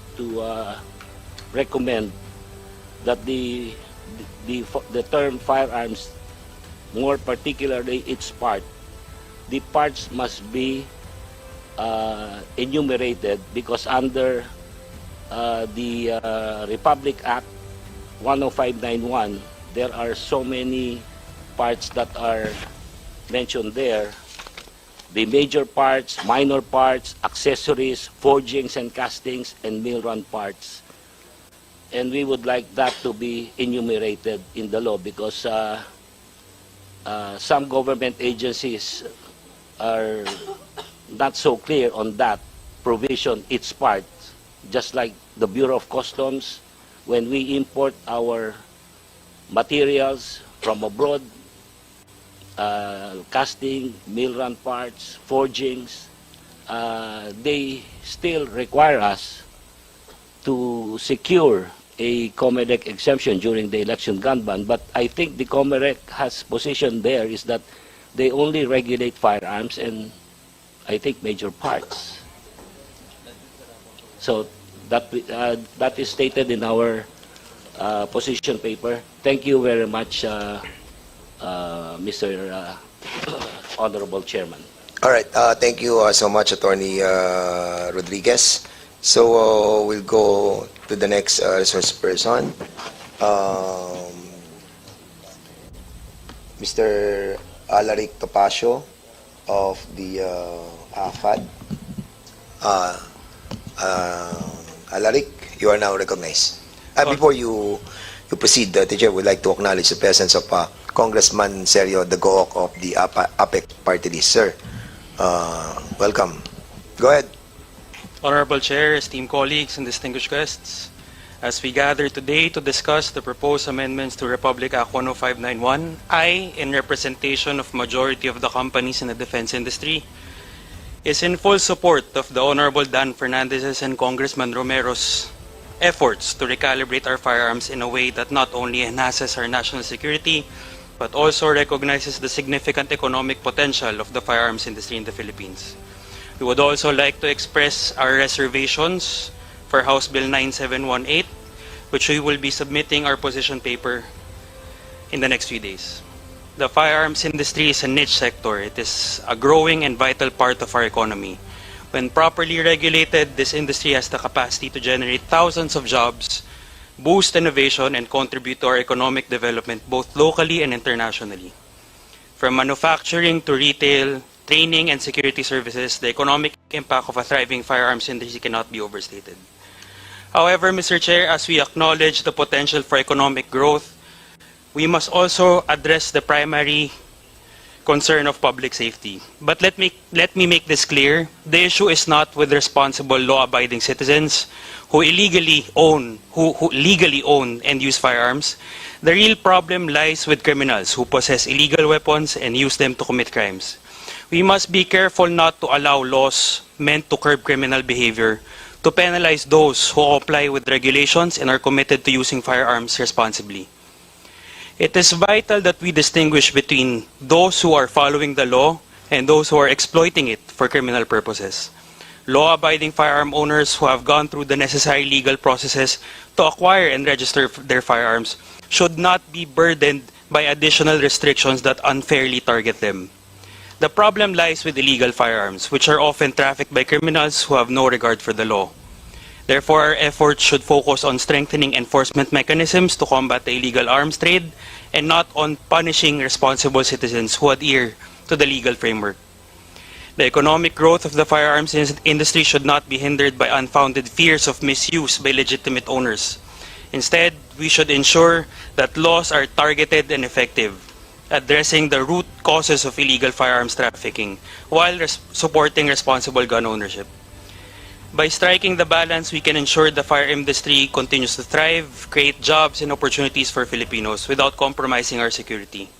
recommend that the term firearms, more particularly its part, the parts must be enumerated, because under the Republic Act 10591, there are so many parts that are mentioned there. The major parts, minor parts, accessories, forgings and castings, and mill run parts. And we would like that to be enumerated in the law, because some government agencies are not so clear on that provision, its part. Just like the Bureau of Customs, when we import our materials from abroad, casting, mill run parts, forgings, they still require us to secure a COMEDEC exemption during the election gun ban. But I think the COMEDEC has position there is that they only regulate firearms and I think major parts. So that is stated in our position paper. Thank you very much, Mr. Honorable Chairman. All right. Thank you so much, Attorney Rodriguez. So we'll go to the next resource person, Mr. Alaric Topacio of the AFAD. Alaric, you are now recognized. Before you proceed, teacher, would like to acknowledge the presence of Congressman Sergio Dagook of the APEC party list. Sir, welcome. Go ahead. Honorable Chair, esteemed colleagues, and distinguished guests, as we gather today to discuss the proposed amendments to Republic Act 10591, I, in representation of majority of the companies in the defense industry, is in full support of the Honorable Dan Fernandez's and Congressman Romero's efforts to recalibrate our firearms in a way that not only enhances our national security, but also recognizes the significant economic potential of the firearms industry in the Philippines. We would also like to express our reservations for House Bill 9718, which we will be submitting our position paper in the next few days. The firearms industry is a niche sector. It is a growing and vital part of our economy. When properly regulated, this industry has the capacity to generate thousands of jobs, boost innovation, and contribute to our economic development both locally and internationally. From manufacturing to retail, training, and security services, the economic impact of a thriving firearms industry cannot be overstated. However, Mr. Chair, as we acknowledge the potential for economic growth, we must also address the primary concern of public safety. But let me make this clear. The issue is not with responsible law-abiding citizens who legally own and use firearms. The real problem lies with criminals who possess illegal weapons and use them to commit crimes. We must be careful not to allow laws meant to curb criminal behavior to penalize those who comply with regulations and are committed to using firearms responsibly. It is vital that we distinguish between those who are following the law and those who are exploiting it for criminal purposes. Law-abiding firearm owners who have gone through the necessary legal processes to acquire and register their firearms should not be burdened by additional restrictions that unfairly target them. The problem lies with illegal firearms, which are often trafficked by criminals who have no regard for the law. Therefore, our efforts should focus on strengthening enforcement mechanisms to combat the illegal arms trade and not on punishing responsible citizens who adhere to the legal framework. The economic growth of the firearms industry should not be hindered by unfounded fears of misuse by legitimate owners. Instead, we should ensure that laws are targeted and effective. addressing the root causes of illegal firearms trafficking while supporting responsible gun ownership. By striking the balance, we can ensure the fire industry continues to thrive, create jobs and opportunities for Filipinos without compromising our security.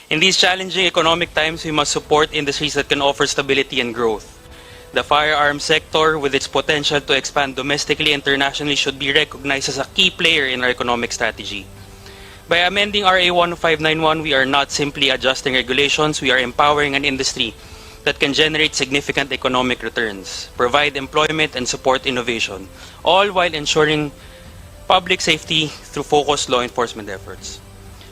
In these challenging economic times, we must support industries that can offer stability and growth. The firearms sector, with its potential to expand domestically and internationally, should be recognized as a key player in our economic strategy. By amending RA 10591, we are not simply adjusting regulations, we are empowering an industry that can generate significant economic returns, provide employment, and support innovation, all while ensuring public safety through focused law enforcement efforts.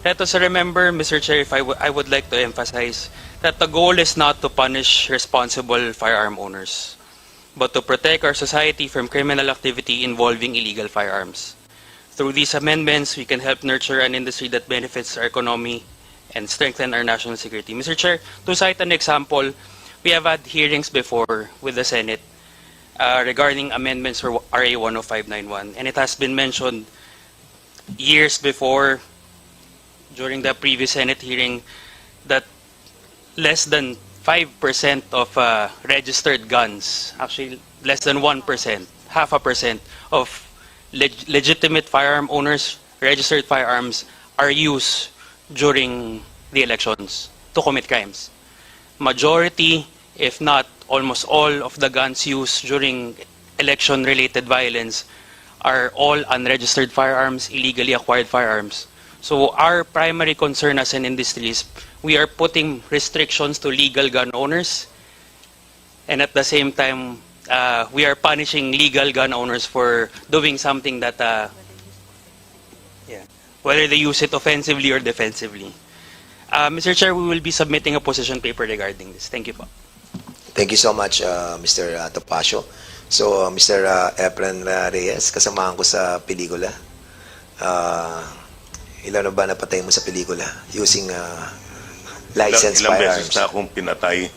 Let us remember, Mr. Chair, if I would like to emphasize that the goal is not to punish responsible firearm owners, but to protect our society from criminal activity involving illegal firearms. Through these amendments, we can help nurture an industry that benefits our economy and strengthen our national security. Mr. Chair, to cite an example, we have had hearings before with the Senate regarding amendments for RA 10591, and it has been mentioned years before during the previous Senate hearing that less than 5% of registered guns, actually less than 1%, 0.5% of legitimate firearm owners, registered firearms, are used during the elections to commit crimes. Majority, if not almost all of the guns used during election-related violence are all unregistered firearms, illegally acquired firearms. So our primary concern as an industry is we are putting restrictions to legal gun owners, and at the same time, we are punishing legal gun owners for doing something that, whether they use it offensively or defensively. Mr. Chair, we will be submitting a position paper regarding this. Thank you po. Thank you so much, Mr. Topacio. So, Mr. Efren Reyes, kasamahan ko sa pelikula. Ilan na ba napatay mo sa pelikula using licensed ilang firearms? beses na akong pinatay.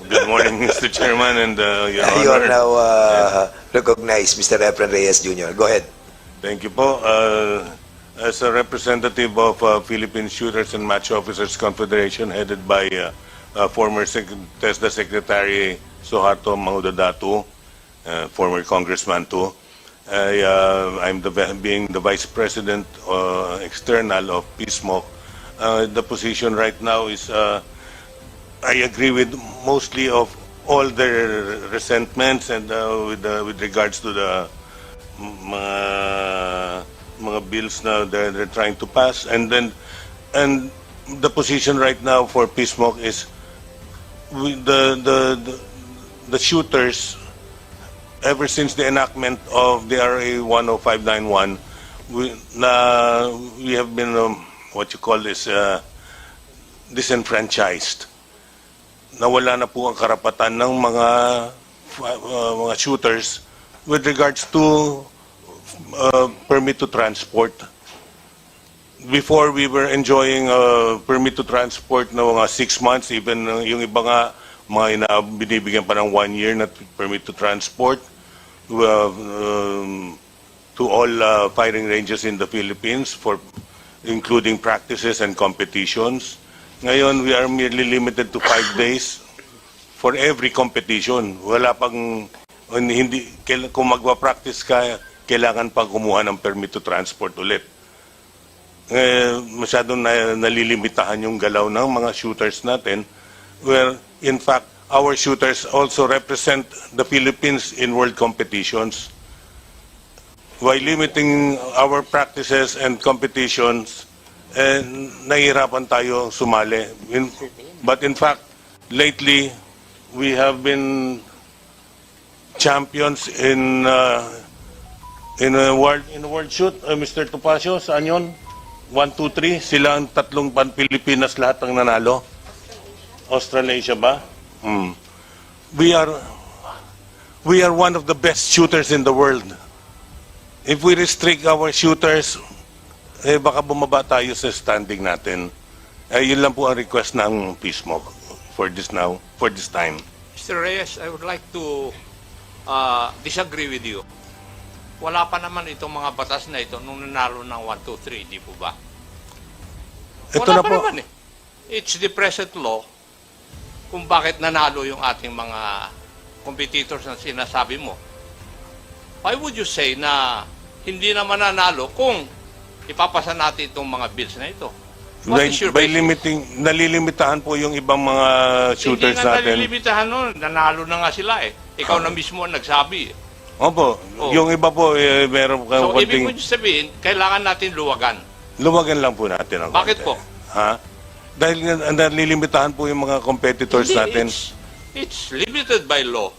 Good morning, Mr. Chairman and Your Honor. You are now recognized, Mr. Efren Reyes Jr. Go ahead. Thank you po. As a representative of Philippine Shooters and Match Officers Confederation headed by former TESDA Secretary Suharto Mangudadatu, former Congressman too, I'm being the Vice President External of PSMOC. The position right now is I agree with mostly of all their resentments and with regards to the mga bills na they're trying to pass, and the position right now for PSMOC is the shooters. Ever since the enactment of the RA 10591, we have been what you call this disenfranchised. Nawala na po ang karapatan ng mga shooters with regards to permit to transport. Before, we were enjoying permit to transport na mga 6 months, even yung iba nga mga binibigyan pa ng 1 year na permit to transport to all firing ranges in the Philippines, for including practices and competitions. Ngayon, we are merely limited to 5 days for every competition. Wala pang, hindi, kung magpa-practice ka, kailangan pang kumuha ng permit to transport ulit. Masyadong nalilimitahan yung galaw ng mga shooters natin, where in fact our shooters also represent the Philippines in world competitions. By limiting our practices and competitions, nahihirapan tayo sumali. But in fact, lately we have been champions in a world shoot. Mr. Topacio, saan yun? 1, 2, 3, sila ang tatlong pan-Pilipinas lahat ang nanalo. Australasia ba? We are one of the best shooters in the world. If we restrict our shooters, baka bumaba tayo sa standing natin. Yun lang po ang request ng PSMOC for this time. Mr. Reyes, I would like to disagree with you. Wala pa naman itong mga batas na ito nung nanalo ng 1, 2, 3, di po ba? Ito Wala na pa po. naman eh. It's the present law kung bakit nanalo yung ating mga competitors na sinasabi mo. Why would you say na hindi naman nanalo kung ipapasa natin itong mga bills na ito? What is your By basis? limiting, nalilimitahan po yung ibang mga shooters Hindi nga natin. nalilimitahan nun. Nanalo na nga sila eh. Ikaw na mismo ang nagsabi. Opo, Oh. yung iba po, meron So, ibig konting... mo sabihin, kailangan natin luwagan. Luwagan lang po natin ang Bakit konti. po? Ha? Dahil nalilimitahan po yung mga competitors Hindi, natin. It's limited by law.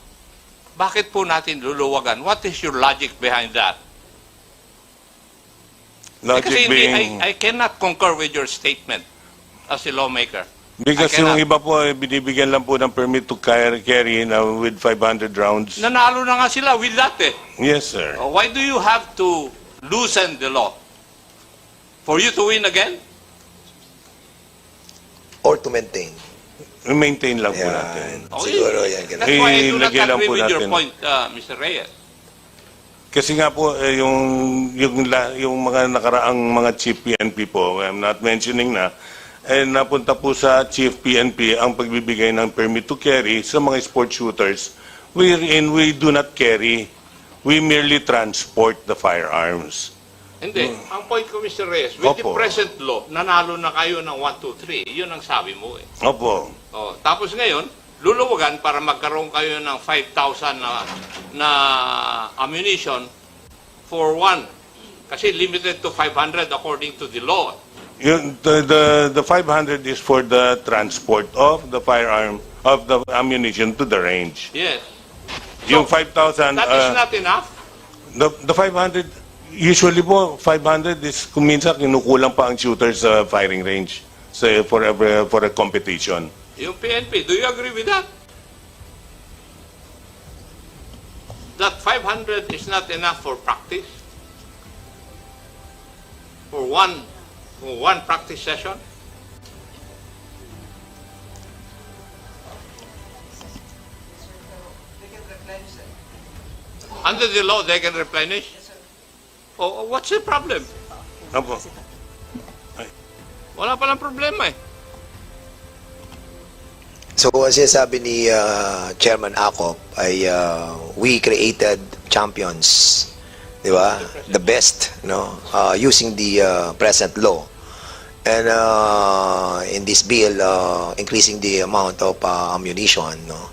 Bakit po natin luluwagan? What is your logic behind that? Logic Kasi being... I cannot concur with your statement as a lawmaker. Because I yung cannot. iba po, binibigyan lang po ng permit to carry na with 500 rounds. Nanalo na nga sila with that eh. Yes, sir. Why do you have to loosen the law? For you to win again? Or to maintain. Maintain lang po Yan. natin. Siguro yan. That's why I do not Ilagay lang agree po with your natin. point, Mr. Reyes. Kasi nga po, yung mga nakaraang mga chief PNP po, I'm not mentioning na, napunta po sa chief PNP ang pagbibigay ng permit to carry sa mga sport shooters wherein we do not carry, we merely transport the firearms. Hindi. Ang point ko, Mr. Reyes, with the Opo. present law, nanalo na kayo ng 1, 2, 3. Yun ang sabi mo eh. Opo. Tapos ngayon, luluwagan para magkaroon kayo ng 5,000 na ammunition for one. Kasi limited to 500 according to the law. The 500 is for the transport of the firearm, of the ammunition to the range. Yes. Yung 5,000... That is not enough. The 500, usually po, 500 is kung minsan kinukulang pa ang shooter sa firing range for a competition. Yung PNP, do you agree with that? That 500 is not enough for practice? For one practice session? Under the law, they can replenish? Oh, what's the problem? Opo. Wala palang problema eh. So, ang sinasabi ni Chairman Acop ay we created champions, di ba? The best, no? Using the present law. And in this bill, increasing the amount of ammunition, no?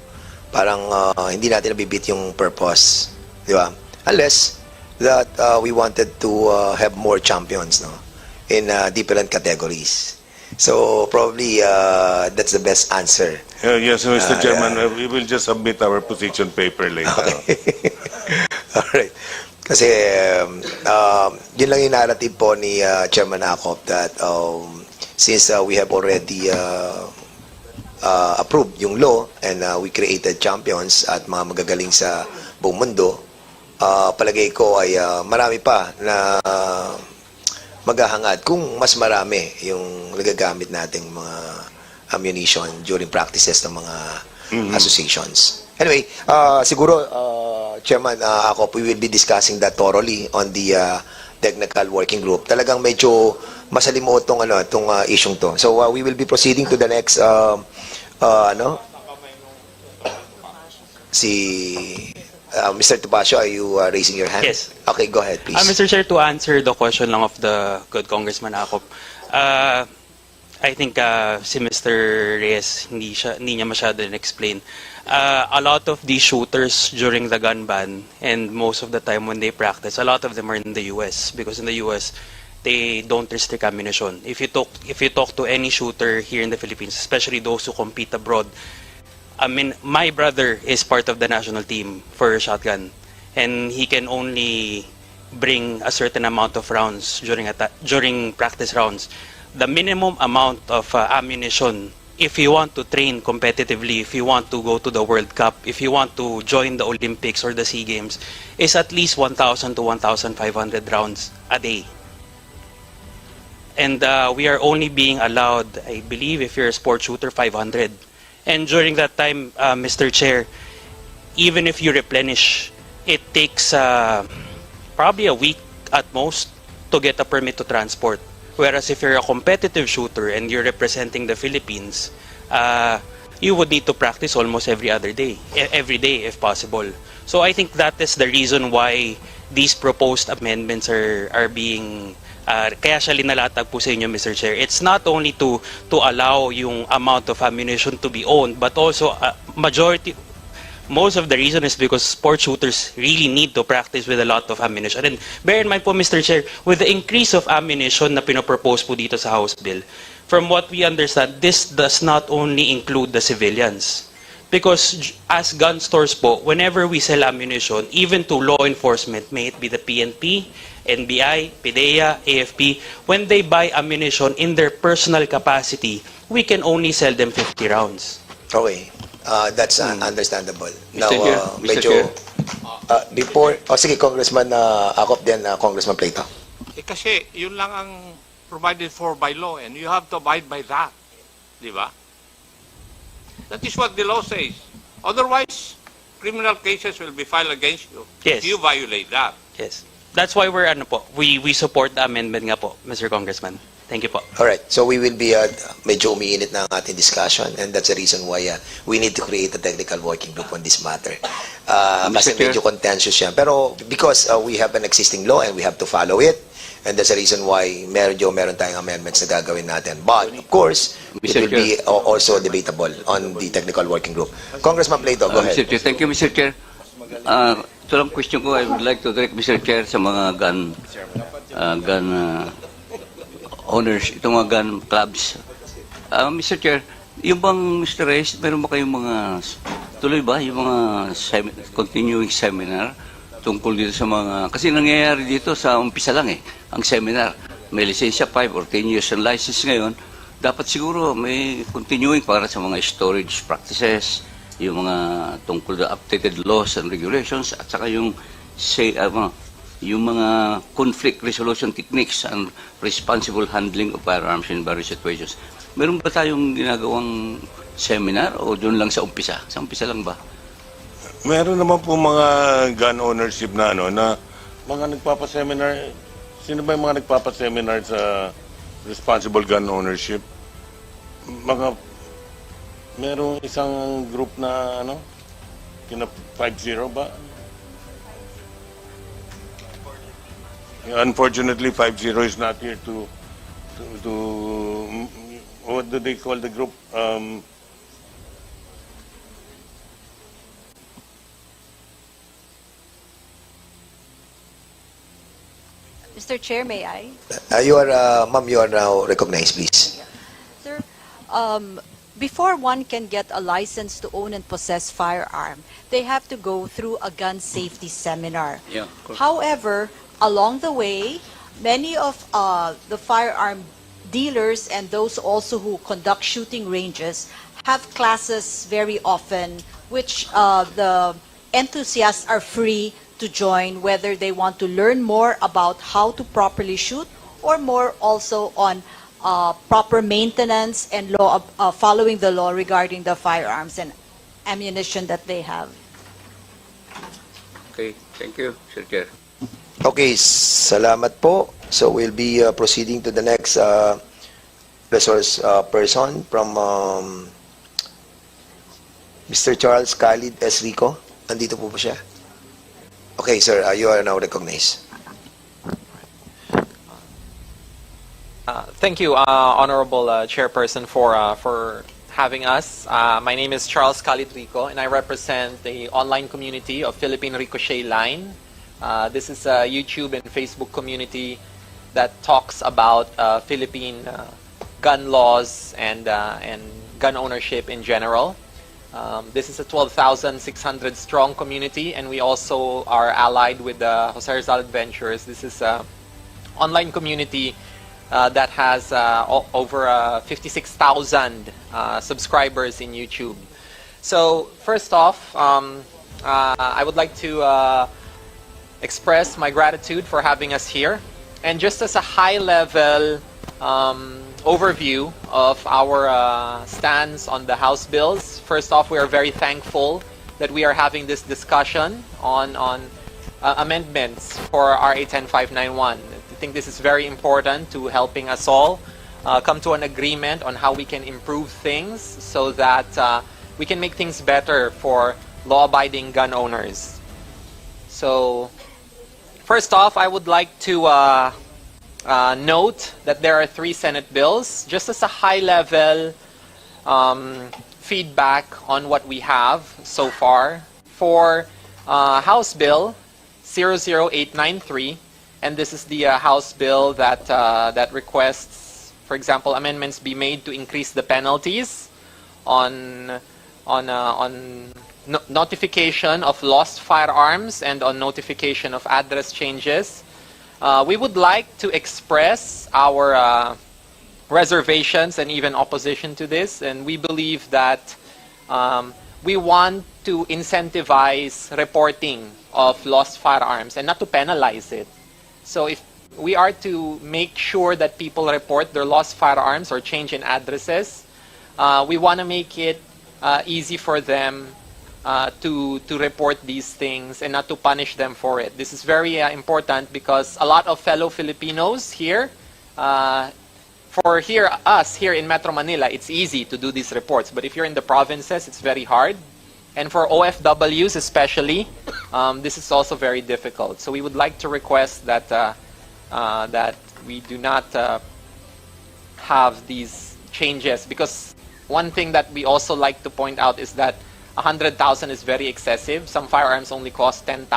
Parang hindi natin nabibit yung purpose, di ba? Unless that we wanted to have more champions, no? In different categories. So probably that's the best answer. Yes, Mr. Chairman, we will just submit our position paper later. All right. Kasi yun lang yung narrative po ni Chairman Acop that since we have already approved yung law and we created champions at mga magagaling sa buong mundo, palagay ko ay marami pa na maghahangad kung mas marami yung nagagamit nating mga ammunition during practices ng mga associations. Anyway, siguro, Chairman Acop, we will be discussing that thoroughly on the technical working group. Talagang medyo masalimuot tong isyung to. So we will be proceeding to the next Mr. Topacio, are you raising your hand? Yes. Okay, go ahead, please. Mr. Chair, to answer the question lang of the good Congressman Acop, I think si Mr. Reyes, hindi niya masyado explain. A lot of these shooters during the gun ban and most of the time when they practice, a lot of them are in the US because in the US, they don't restrict ammunition. If you talk to any shooter here in the Philippines, especially those who compete abroad, I mean, my brother is part of the national team for shotgun, and he can only bring a certain amount of rounds during practice rounds. The minimum amount of ammunition, if you want to train competitively, if you want to go to the World Cup, if you want to join the Olympics or the SEA Games, is at least 1,000 to 1,500 rounds a day. And we are only being allowed, I believe, if you're a sport shooter, 500. And during that time, Mr. Chair, even if you replenish, it takes probably a week at most to get a permit to transport. Whereas if you're a competitive shooter and you're representing the Philippines, you would need to practice almost every day if possible. So I think that is the reason why these proposed amendments are being kaya siya linalatag po sa inyo, Mr. Chair. It's not only to allow yung amount of ammunition to be owned, but also most of the reason is because sport shooters really need to practice with a lot of ammunition. And bear in mind po, Mr. Chair, with the increase of ammunition na pinopropose po dito sa House Bill, from what we understand, this does not only include the civilians. Because as gun stores po, whenever we sell ammunition, even to law enforcement, may it be the PNP, NBI, PDEA, AFP, when they buy ammunition in their personal capacity, we can only sell them 50 rounds. Okay. That's understandable. Now, Mr. Chair. before, sige, Congressman Acop, then Congressman Plato. Kasi yun lang ang provided for by law and you have to abide by that. Di ba? That is what the law says. Otherwise, criminal cases will be filed against you if Yes. you violate that. Yes. That's why we support the amendment nga po, Mr. Congressman. Thank you po. All right. So we will be medyo umiinit na ang ating discussion and that's the reason why we need to create a technical working group on this matter. Kasi Chair. medyo contentious yan. Pero because we have an existing law and we have to follow it, and that's the reason why meron tayong amendments na gagawin natin. But of course, it Mr. will be also debatable on the technical working group. Congressman Plato, go ahead. Mr. Chair, thank you, Mr. Chair. Ito lang question ko, I would like to direct Mr. Chair sa mga gun owners, itong mga gun clubs. Mr. Chair, yung bang Mr. Reyes, meron ba kayong mga, tuloy ba, yung mga continuing seminar tungkol dito sa mga, kasi nangyayari dito sa umpisa lang ang seminar. May lisensya 5 or 10 years ang license ngayon, dapat siguro may continuing para sa mga storage practices, yung mga tungkol the updated laws and regulations, at saka yung mga conflict resolution techniques and responsible handling of firearms in various situations. Meron ba tayong ginagawang seminar o doon lang sa umpisa? Sa umpisa lang ba? Meron naman po mga gun ownership na na mga nagpapa-seminar. Sino ba yung mga nagpapa-seminar sa responsible gun ownership? Merong isang group na kina 5-0 ba? Unfortunately, 5-0 is not here to what do they call the group? Mr. Chair, may I? Ma'am, you are now recognized, please. Sir, before one can get a license to own and possess firearm, they have to go through a gun safety seminar. Yeah, of course. However, along the way, many of the firearm dealers and those also who conduct shooting ranges have classes very often, which the enthusiasts are free to join, whether they want to learn more about how to properly shoot or more also on proper maintenance and law, following the law regarding the firearms and ammunition that they have. Okay, thank you, Mr. Chair. Okay, salamat po. So we'll be proceeding to the next resource person from Mr. Charles Khalid S. Rico. Nandito po siya? Okay, sir, you are now recognized. Thank you, Honorable Chairperson, for having us. My name is Charles Khalid Rico, and I represent the online community of Philippine Ricochet Line. This is a YouTube and Facebook community that talks about Philippine gun laws and gun ownership in general. This is a 12,600 strong community, and we also are allied with the Jose Rizal Adventures. This is an online community that has over 56,000 subscribers in YouTube. So first off, I would like to express my gratitude for having us here. And just as a high-level overview of our stance on the House bills, first off, we are very thankful that we are having this discussion on amendments for RA 10591. think this is very important to helping us all come to an agreement on how we can improve things so that we can make things better for law-abiding gun owners. So, first off, I would like to note that there are 3 Senate bills, just as a high-level feedback on what we have so far. For House Bill 00893, and this is the House bill that that requests, for example, amendments be made to increase the penalties on notification of lost firearms and on notification of address changes. We would like to express our reservations and even opposition to this, and we believe that we want to incentivize reporting of lost firearms and not to penalize it. So if we are to make sure that people report their lost firearms or change in addresses, we want to make it easy for them to report these things and not to punish them for it. This is very important because a lot of fellow Filipinos here, us here in Metro Manila, it's easy to do these reports. But if you're in the provinces, it's very hard. And for OFWs especially, this is also very difficult. So we would like to request that that we do not have these changes, because one thing that we also like to point out is that 100,000 is very excessive. Some firearms only cost 10,000.